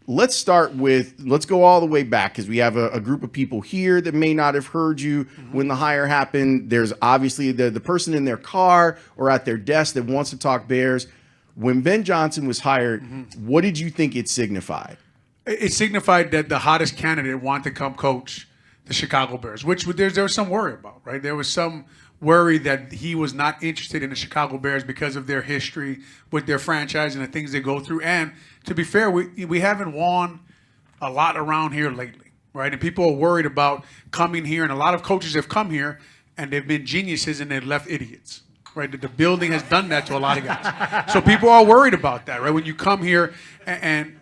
let's go all the way back because we have a group of people here that may not have heard you when the hire happened. There's obviously the person in their car or at their desk that wants to talk Bears. When Ben Johnson was hired, what did you think it signified? It signified that the hottest candidate wanted to come coach the Chicago Bears, which there was some worry about, right? There was some worry that he was not interested in the Chicago Bears because of their history with their franchise and the things they go through. And to be fair, we haven't won a lot around here lately, right? And people are worried about coming here, and a lot of coaches have come here and they've been geniuses and they've left idiots, right? The building has done that to a lot of guys. So people are worried about that, right? When you come here, and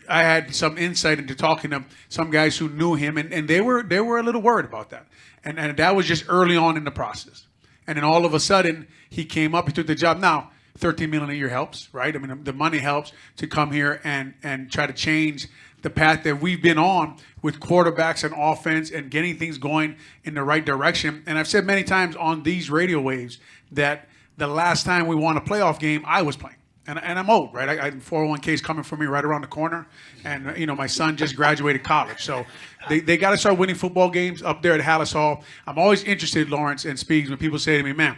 I had some insight into talking to some guys who knew him, and they were a little worried about that. And that was just early on in the process. And then all of a sudden, he came up, he took the job. Now, $13 million a year helps, right? I mean, the money helps to come here and try to change the path that we've been on with quarterbacks and offense and getting things going in the right direction. And I've said many times on these radio waves that the last time we won a playoff game, I was playing. And I'm old, right? I 401k is coming for me right around the corner. And, my son just graduated college. So they got to start winning football games up there at Haugh. I'm always interested, Lawrence and Speaks, when people say to me, man,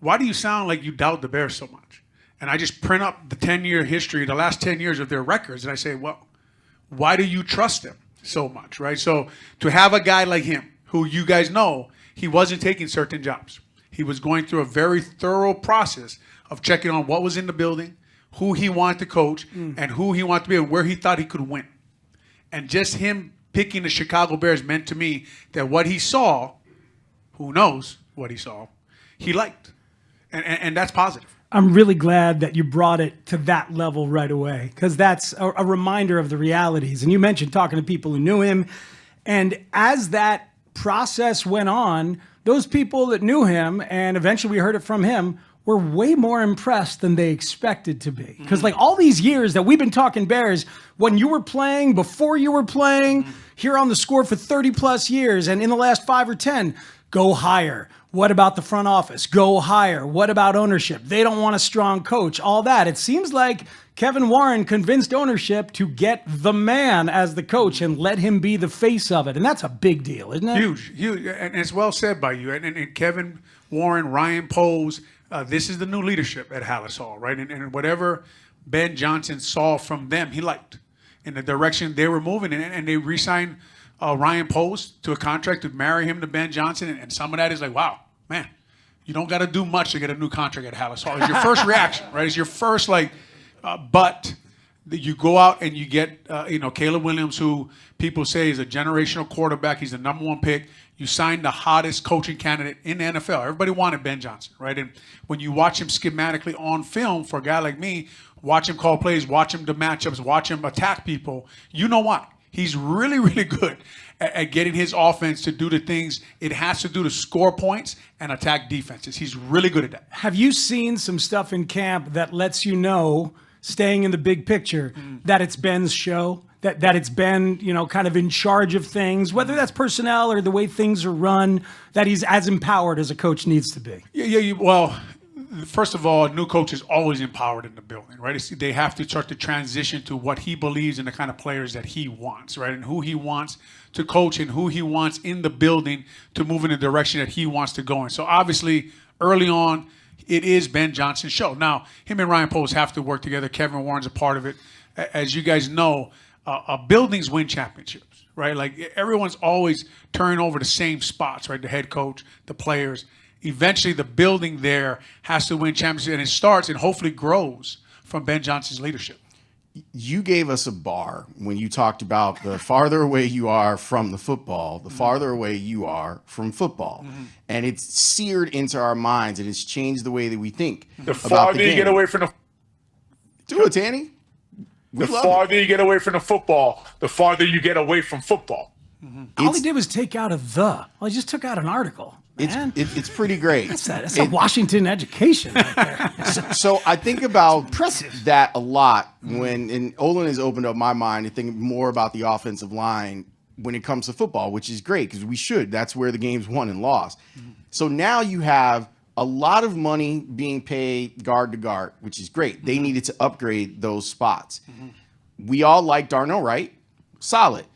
why do you sound like you doubt the Bears so much? And I just print up the 10-year history, the last 10 years of their records. And I say, well, why do you trust them so much, right? So to have a guy like him, who you guys know, he wasn't taking certain jobs. He was going through a very thorough process of checking on what was in the building, who he wanted to coach, and who he wanted to be and where he thought he could win. And just him picking the Chicago Bears meant to me that what he saw, who knows what he saw, he liked. And that's positive. I'm really glad that you brought it to that level right away, because that's a reminder of the realities. And you mentioned talking to people who knew him. And as that process went on, those people that knew him, and eventually we heard it from him, were way more impressed than they expected to be. Because like all these years that we've been talking Bears, when you were playing, before you were playing, here on the Score for 30 plus years, and in the last 5 or 10, go higher. What about the front office? Go higher. What about ownership? They don't want a strong coach, all that. It seems like Kevin Warren convinced ownership to get the man as the coach and let him be the face of it. And that's a big deal, isn't it? Huge. And it's well said by you. And Kevin Warren, Ryan Poles, this is the new leadership at Haugh, right? And whatever Ben Johnson saw from them, he liked in the direction they were moving in. And they re-signed Ryan Poles to a contract to marry him to Ben Johnson. And some of that is like, wow, man, you don't got to do much to get a new contract at Haugh. It's your first reaction, right? It's your first, but you go out and you get, Caleb Williams, who people say is a generational quarterback. He's the number 1 pick. You signed the hottest coaching candidate in the NFL. Everybody wanted Ben Johnson, right? And when you watch him schematically on film, for a guy like me, watch him call plays, watch him do matchups, watch him attack people, you know what? He's really, really good at getting his offense to do the things it has to do to score points and attack defenses. He's really good at that. Have you seen some stuff in camp that lets you know, staying in the big picture, that it's Ben's show? That it's Ben, kind of in charge of things, whether that's personnel or the way things are run, that he's as empowered as a coach needs to be? Well, first of all, a new coach is always empowered in the building, right? They have to start to transition to what he believes in the kind of players that he wants, right? And who he wants to coach and who he wants in the building to move in the direction that he wants to go in. So obviously, early on, it is Ben Johnson's show. Now, him and Ryan Poles have to work together. Kevin Warren's a part of it. As you guys know, buildings win championships, right? Like everyone's always turning over the same spots, right? The head coach, the players. Eventually, the building there has to win championships, and it starts and hopefully grows from Ben Johnson's leadership. You gave us a bar when you talked about the farther away you are from the football, the farther away you are from football. And it's seared into our minds, and it's changed the way that we think. The farther you get away from the... Do it, Tanny. The farther you get away from the football, the farther you get away from football. All he did was take out Well, he just took out an article. It's pretty great. That's a Washington education right there. So I think about impressive. that a lot and Olin has opened up my mind to think more about the offensive line when it comes to football, which is great because we should. That's where the game's won and lost. So now you have a lot of money being paid guard to guard, which is great. They needed to upgrade those spots. we all like Darnell Wright, solid.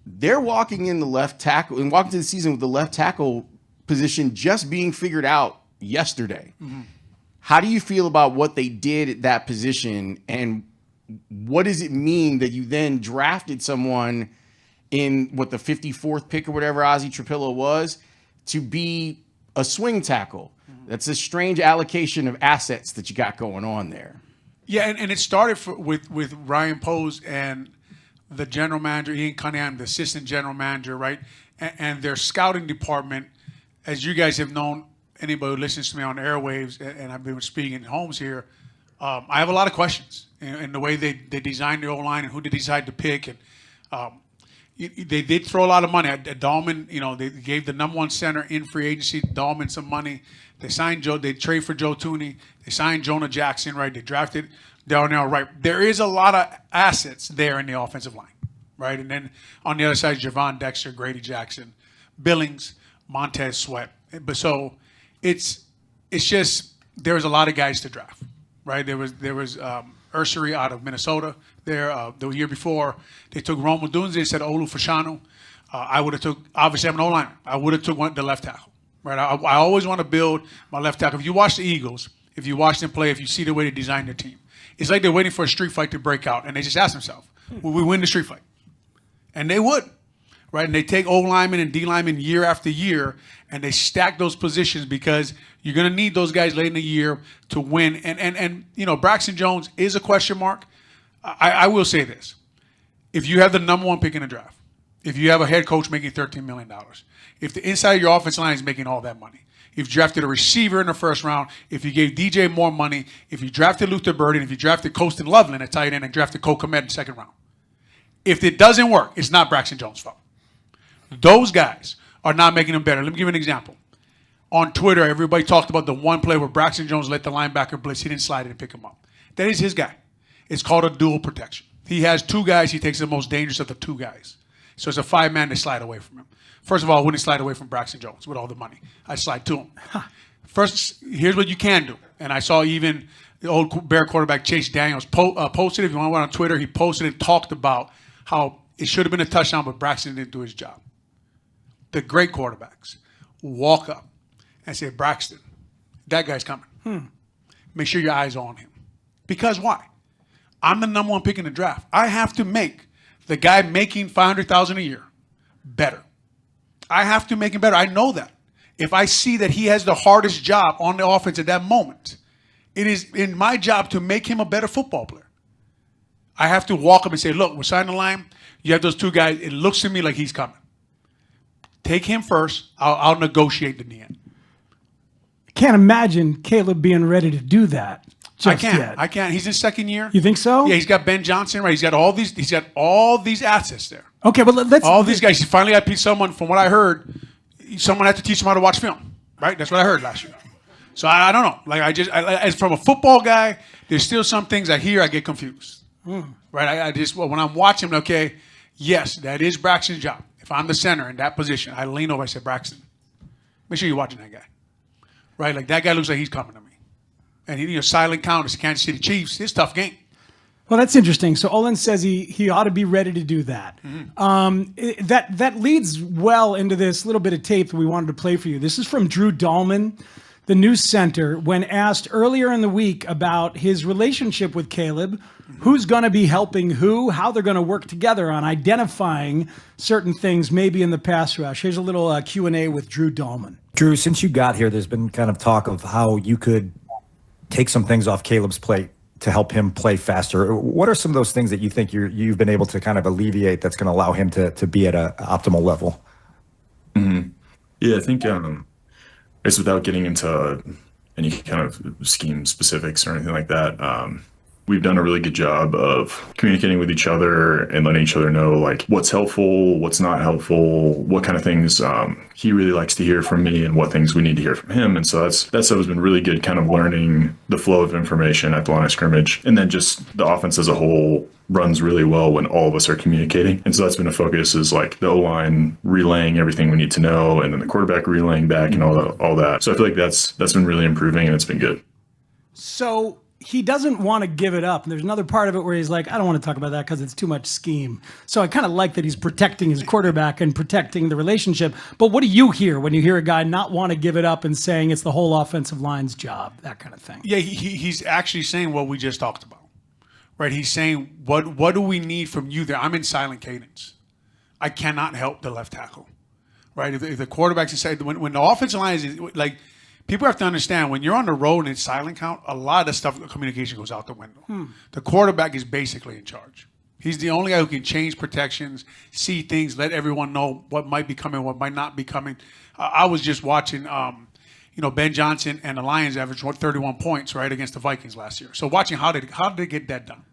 They're walking in the left tackle and walking to the season with the left tackle position just being figured out yesterday. How do you feel about what they did at that position, and what does it mean that you then drafted someone in what the 54th pick or whatever Ozzie Trapillo was to be a swing tackle? That's a strange allocation of assets that you got going on there. Yeah, and it started with Ryan Pose and the general manager, Ian Cunningham, the assistant general manager, right? And their scouting department, as you guys have known, anybody who listens to me on airwaves, and I've been speaking Holmes here, I have a lot of questions in the way they designed the O-line and who they decided to pick. And they did throw a lot of money. At Dahlman, they gave the number one center in free agency, Dahlman, some money. They signed Joe. They trade for Joe Tooney. They signed Jonah Jackson, right? They drafted Darnell Wright. There is a lot of assets there in the offensive line, right? And then on the other side, Javon Dexter, Grady Jackson, Billings, Montez Sweat. But so it's just there's a lot of guys to draft, right? There was Ursary out of Minnesota there the year before. They took Rome Dunze. They said Olu Fashanu. I would have took, obviously I'm an O-liner. I would have took the left tackle, right? I always want to build my left tackle. If you watch the Eagles, if you watch them play, if you see the way they design their team, it's like they're waiting for a street fight to break out, and they just ask themselves, will we win the street fight? And they would, right? And they take O-linemen and D-linemen year after year, and they stack those positions because you're going to need those guys late in the year to win. And Braxton Jones is a question mark. I will say this. If you have the number one pick in the draft, if you have a head coach making $13 million, if the inside of your offensive line is making all that money, if you drafted a receiver in the first round, if you gave DJ more money, if you drafted Luther Burden, if you drafted Colston Loveland at tight end and drafted Cole Kmet in the second round, if it doesn't work, it's not Braxton Jones' fault. Those guys are not making them better. Let me give you an example. On Twitter, everybody talked about the one play where Braxton Jones let the linebacker blitz. He didn't slide it and pick him up. That is his guy. It's called a dual protection. He has two guys. He takes the most dangerous of the two guys. So it's a five-man to slide away from him. First of all, I wouldn't slide away from Braxton Jones with all the money. I'd slide to him. First, here's what you can do. And I saw even the old Bear quarterback Chase Daniels posted it. If you want to go on Twitter, he posted and talked about how it should have been a touchdown, but Braxton didn't do his job. The great quarterbacks walk up and say, Braxton, that guy's coming. Make sure your eyes are on him. Because why? I'm the number one pick in the draft. I have to make the guy making $500,000 a year better. I have to make him better. I know that. If I see that he has the hardest job on the offense at that moment, it is in my job to make him a better football player. I have to walk up and say, look, we're signing the line. You have those two guys. It looks to me like he's coming. Take him first. I'll negotiate in the end. I can't imagine Caleb being ready to do that. I can't. He's in second year. You think so? Yeah, he's got Ben Johnson, right? He's got all these assets there. Okay, but let's all these guys. He finally got someone. From what I heard, someone had to teach him how to watch film. Right? That's what I heard last year. So I don't know. Like as from a football guy, there's still some things I hear I get confused. Right? I just when I'm watching, okay, yes, that is Braxton's job. If I'm the center in that position, I lean over. I say, Braxton, make sure you're watching that guy. Right? Like that guy looks like he's coming to me. And he silent counters, Kansas City Chiefs. It's a tough game. Well, that's interesting. So Olin says he ought to be ready to do that. That leads well into this little bit of tape that we wanted to play for you. This is from Drew Dahlman, the news center, when asked earlier in the week about his relationship with Caleb, who's going to be helping who, how they're going to work together on identifying certain things maybe in the pass rush. Here's a little Q&A with Drew Dahlman. Drew, since you got here, there's been kind of talk of how you could take some things off Caleb's plate to help him play faster. What are some of those things that you think you've been able to kind of alleviate that's going to allow him to be at an optimal level? Yeah, I think it's without getting into any kind of scheme specifics or anything like that. We've done a really good job of communicating with each other and letting each other know like what's helpful, what's not helpful, what kind of things he really likes to hear from me and what things we need to hear from him. And so that stuff has been really good, kind of learning the flow of information at the line of scrimmage. And then just the offense as a whole runs really well when all of us are communicating. And so that's been a focus, is like the O-line relaying everything we need to know, and then the quarterback relaying back and all that. So I feel like that's been really improving, and it's been good. So he doesn't want to give it up. And there's another part of it where he's like, I don't want to talk about that because it's too much scheme. So I kind of like that he's protecting his quarterback and protecting the relationship. But what do you hear when you hear a guy not want to give it up and saying it's the whole offensive line's job, that kind of thing? Yeah, he's actually saying what we just talked about, right? He's saying, what do we need from you there? I'm in silent cadence. I cannot help the left tackle, right? If the quarterback's inside, when the offensive line is like, people have to understand when you're on the road and it's silent count, a lot of the stuff, communication goes out the window. The quarterback is basically in charge. He's the only guy who can change protections, see things, let everyone know what might be coming, what might not be coming. I was just watching, Ben Johnson and the Lions averaged 31 points, right, against the Vikings last year. So watching how did they get that done?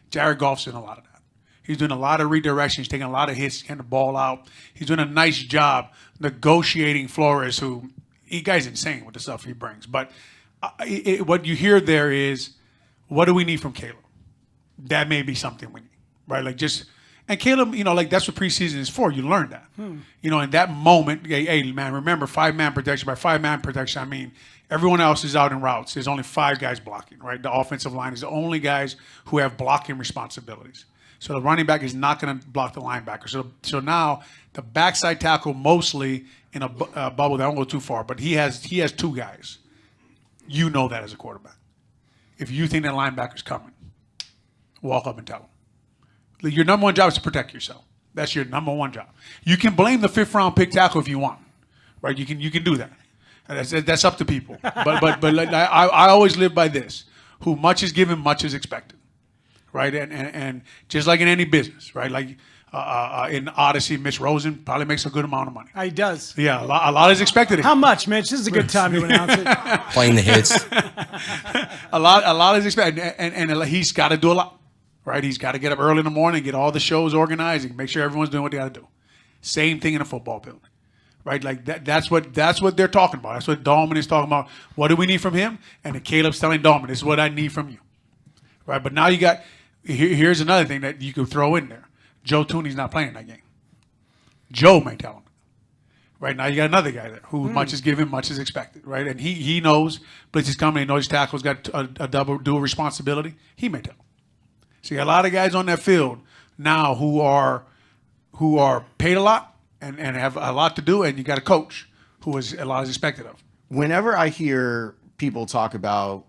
Jared Goff's doing a lot of that. He's doing a lot of redirection. He's taking a lot of hits, getting the ball out. He's doing a nice job negotiating Flores, who he guy's insane with the stuff he brings. But what you hear there is, what do we need from Caleb? That may be something we need, right? And Caleb, that's what preseason is for. You learn that. In that moment, hey, man, remember 5-man protection. By 5-man protection, I mean everyone else is out in routes. There's only 5 guys blocking, right? The offensive line is the only guys who have blocking responsibilities. So the running back is not going to block the linebacker. So now the backside tackle mostly in a bubble. That won't go too far, but he has 2 guys. You know that as a quarterback. If you think that linebacker's coming, walk up and tell him. Your number one job is to protect yourself. That's your number one job. You can blame the 5th-round pick tackle if you want, right? You can do that. That's up to people. But I always live by this: who much is given, much is expected, right? And just like in any business, right? Like in Odyssey, Mitch Rosen probably makes a good amount of money. He does. Yeah, a lot is expected. How much, Mitch? This is a good time to announce it. Playing the hits. A lot is expected, and he's got to do a lot, right? He's got to get up early in the morning, get all the shows organized, and make sure everyone's doing what they got to do. Same thing in a football building, right? Like that's what they're talking about. That's what Dahlman is talking about. What do we need from him? And then Caleb's telling Dahlman, "This is what I need from you," right? But now you got here's another thing that you could throw in there. Joe Tooney's not playing that game. Joe may tell him. Right now, you got another guy there who much is given, much is expected, right? And he knows blitz is coming. He knows his tackle's got a dual responsibility. He may tell him. So you got a lot of guys on that field now who are paid a lot and have a lot to do, and you got a coach who is a lot is expected of. Whenever I hear people talk about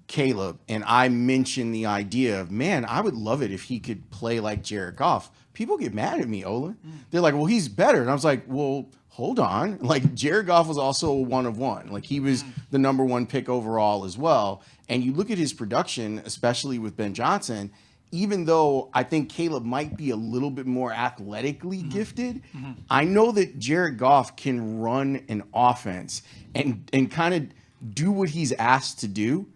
Caleb and I mention the idea of, man, I would love it if he could play like Jared Goff, people get mad at me, Olin. They're like, well, he's better. And I was like, well, hold on. Like, Jared Goff was also a 1 of 1. Like, he was the number 1 pick overall as well. And you look at his production, especially with Ben Johnson, even though I think Caleb might be a little bit more athletically gifted, I know that Jared Goff can run an offense and kind of do what he's asked to do.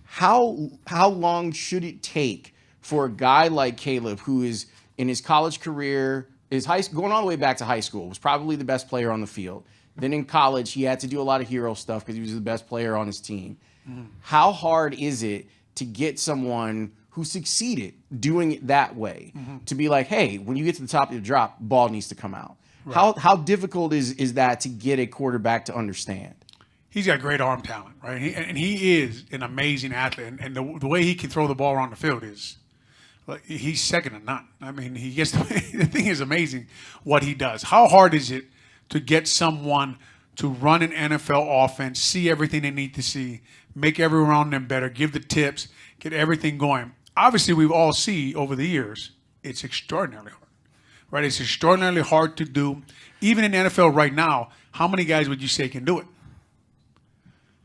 How long should it take for a guy like Caleb, who is in his college career, going all the way back to high school, was probably the best player on the field. Then in college, he had to do a lot of hero stuff because he was the best player on his team. How hard is it to get someone who succeeded doing it that way to be like, hey, when you get to the top of the drop, ball needs to come out? Right. How difficult is that to get a quarterback to understand? He's got great arm talent, right? He is an amazing athlete, and the way he can throw the ball around the field is, like, he's second to none. I mean, the thing is amazing what he does. How hard is it to get someone to run an NFL offense, see everything they need to see, make everyone around them better, give the tips, get everything going? Obviously, we've all seen over the years, it's extraordinarily hard, right? It's extraordinarily hard to do. Even in the NFL right now, how many guys would you say can do it?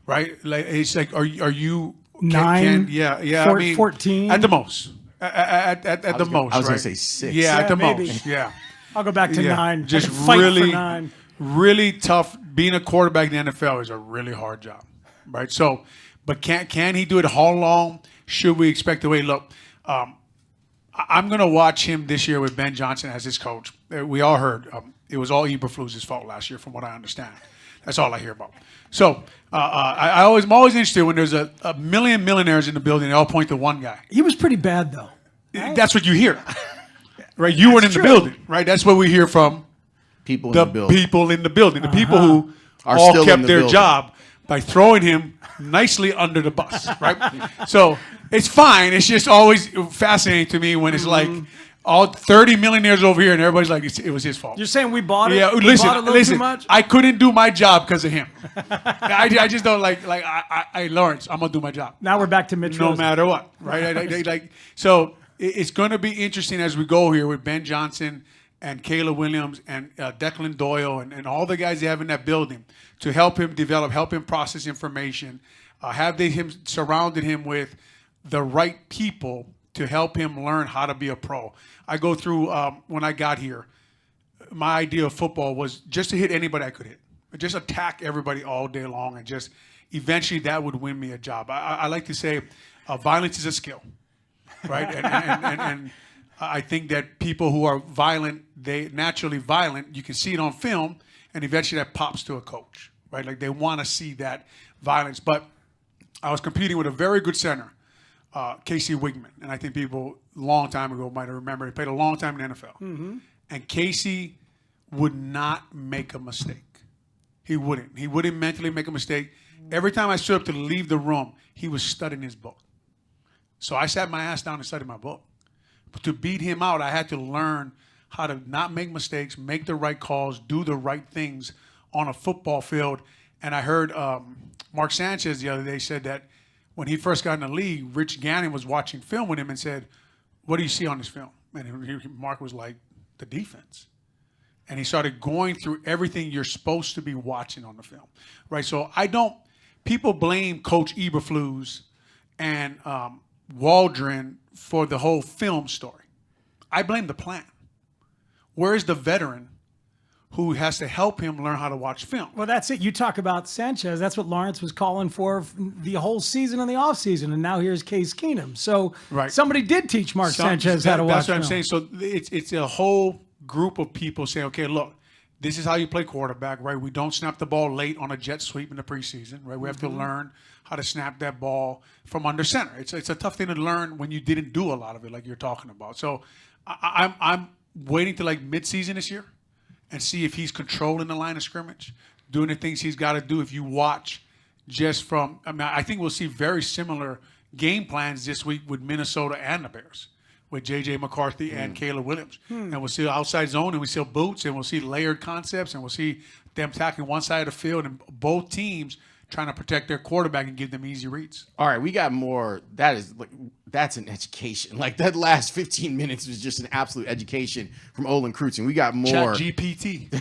Right? Like, it's like, are you 9? I mean, 14 at the most. At the most, I was right? going to say 6. Yeah, at the maybe. most. Yeah. I'll go back to 9. Just I can fight really, for 9. really tough. Being a quarterback in the NFL is a really hard job, right? So, but can he do it? How long should we expect to wait? Look, I'm going to watch him this year with Ben Johnson as his coach. We all heard it was all Eberflus' fault last year, from what I understand. That's all I hear about. So I'm always interested when there's a million millionaires in the building. They all point to one guy. He was pretty bad, though. That's what you hear, right? You weren't in the building, right? That's what we hear from People in the building. people in the building, the people who Are all still in kept the their building. job by throwing him nicely under the bus, right? So it's fine. It's just always fascinating to me when it's like all 30 millionaires over here and everybody's like, it was his fault. You're saying we bought it? Yeah, We listen, bought it a little listen. too much? I couldn't do my job because of him. I just don't like Lawrence. I'm gonna do my job. Now we're back to Mitch No Rosen. matter what, right? So it's going to be interesting as we go here with Ben Johnson and Kayla Williams and Declan Doyle and all the guys they have in that building to help him develop, help him process information, him surrounded him with the right people to help him learn how to be a pro. I go through when I got here, my idea of football was just to hit anybody I could hit, just attack everybody all day long, and just eventually that would win me a job. I like to say violence is a skill, right? And I think that people who are violent, they naturally violent, you can see it on film, and eventually that pops to a coach, right? Like they want to see that violence. But I was competing with a very good center, Casey Wigman, and I think people a long time ago might have remembered. He played a long time in the NFL. And Casey would not make a mistake. He wouldn't. He wouldn't mentally make a mistake. Every time I stood up to leave the room, he was studying his book. So I sat my ass down and studied my book. But to beat him out, I had to learn how to not make mistakes, make the right calls, do the right things on a football field. And I heard Mark Sanchez the other day said that when he first got in the league, Rich Gannon was watching film with him and said, "What do you see on this film?" And Mark was like, "The defense." And he started going through everything you're supposed to be watching on the film, right? So people blame Coach Eberflus and Waldron for the whole film story. I blame the plan. Where is the veteran who has to help him learn how to watch film? Well, that's it. You talk about Sanchez. That's what Lawrence was calling for the whole season and the offseason. And now here's Case Keenum. So somebody did teach Mark Sanchez how to watch film. That's what I'm saying. So it's a whole group of people saying, okay, look, this is how you play quarterback, right? We don't snap the ball late on a jet sweep in the preseason, right? We have to learn how to snap that ball from under center. It's a tough thing to learn when you didn't do a lot of it like you're talking about. So I'm waiting to like midseason this year and see if he's controlling the line of scrimmage, doing the things he's got to do. If you watch just from, I think we'll see very similar game plans this week with Minnesota and the Bears, with J.J. McCarthy and Caleb Williams. And we'll see outside zone, and we see boots, and we'll see layered concepts, and we'll see them attacking one side of the field, and both teams trying to protect their quarterback and give them easy reads. All right, we got more. That's an education. Like that last 15 minutes was just an absolute education from Olin Kreutz, and we got more. Chat GPT.